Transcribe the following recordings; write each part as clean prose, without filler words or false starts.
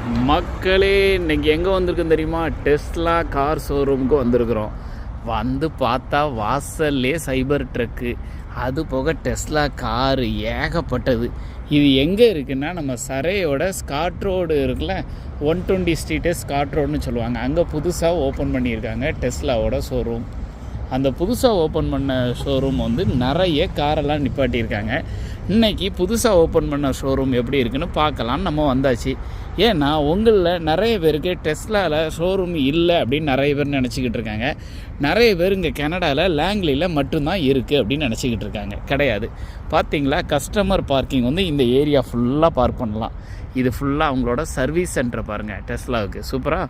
மக்களே, இன்றைக்கி எங்கே வந்திருக்குன்னு தெரியுமா? டெஸ்லா கார் ஷோரூமுக்கு வந்திருக்கிறோம். வந்து பார்த்தா வாசல்லே சைபர் ட்ரக்கு, அது போக டெஸ்லா காரு ஏகப்பட்டது. இது எங்கே இருக்குன்னா, நம்ம சரையோட ஸ்காட் ரோடு இருக்குல்ல, 120 ஸ்ட்ரீட்டு ஸ்காட் ரோடுன்னு சொல்லுவாங்க. அங்கே புதுசாக ஓப்பன் பண்ணியிருக்காங்க டெஸ்லாவோட ஷோரூம். அந்த புதுசாக ஓப்பன் பண்ண ஷோரூம் வந்து நிறைய காரெல்லாம் நிப்பாட்டியிருக்காங்க. இன்றைக்கி புதுசாக ஓப்பன் பண்ண ஷோரூம் எப்படி இருக்குன்னு பார்க்கலான்னு நம்ம வந்தாச்சு. ஏன்னா உங்களில் நிறைய பேருக்கு டெஸ்லாவில் ஷோரூம் இல்லை அப்படின்னு நிறைய பேர் நினச்சிக்கிட்டு இருக்காங்க. நிறைய பேர் இங்கே கனடாவில் லாங்லியில் மட்டும்தான் இருக்குது அப்படின்னு நினச்சிக்கிட்டு இருக்காங்க. கிடையாது. பார்த்தீங்களா, கஸ்டமர் பார்க்கிங் வந்து இந்த ஏரியா ஃபுல்லாக பார்க் பண்ணலாம். இது ஃபுல்லாக அவங்களோட சர்வீஸ் சென்டர் பாருங்கள் டெஸ்லாவுக்கு. சூப்பராக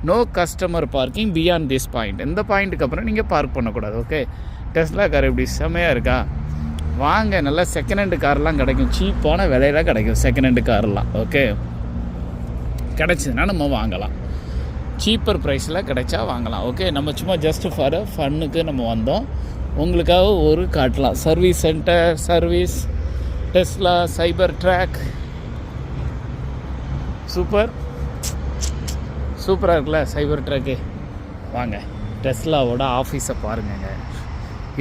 no customer parking beyond this point. இந்த பாயிண்ட்டுக்கு அப்புறம் நீங்கள் பார்க் பண்ணக்கூடாது. ஓகே, டெஸ்லா கார் இப்படி செம்மையாக இருக்கா? வாங்க, நல்லா செகண்ட் ஹேண்டு கார்லாம் கிடைக்கும், சீப்பான விலையில் கிடைக்கும் செகண்ட் ஹேண்டு கார்லாம். ஓகே, கிடச்சிதுன்னா நம்ம வாங்கலாம், சீப்பர் ப்ரைஸில் கிடைச்சா வாங்கலாம். ஓகே, நம்ம சும்மா ஜஸ்ட் ஃபார் ஃபன்னுக்கு நம்ம வந்தோம், உங்களுக்காக ஒரு காட்டலாம். சர்வீஸ் சென்டர், சர்வீஸ் டெஸ்லா சைபர் ட்ராக், சூப்பராக இருக்குல்ல சைபர் ட்ராக்கு. வாங்க, டெஸ்லாவோட ஆஃபீஸை பாருங்கங்க,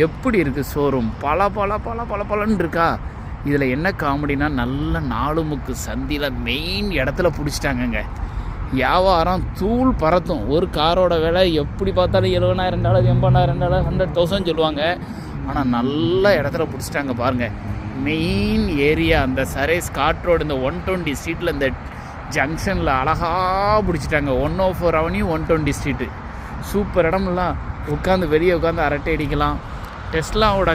எப்படி இருக்குது ஷோரூம். பலன்னு இருக்கா. இதில் என்ன காமெடினா, நல்ல 4 முக்கு சந்தியில் மெயின் இடத்துல பிடிச்சிட்டாங்கங்க. வியாபாரம் தூள் பறத்தும். ஒரு காரோட விலை எப்படி பார்த்தாலும் $70,000 $80,000 $100,000 சொல்லுவாங்க. ஆனால் நல்ல இடத்துல பிடிச்சிட்டாங்க பாருங்கள். மெயின் ஏரியா அந்த சரே ஸ்காட் ரோடு, இந்த 120 ஸ்ட்ரீட்டில் இந்த ஜங்ஷனில் அழகாக பிடிச்சிட்டாங்க. 104 அவென்யூ 120 ஸ்ட்ரீட்டு. சூப்பர் இடம்லாம். வெளியே உட்காந்து அரட்டை அடிக்கலாம். டெஸ்லாவோட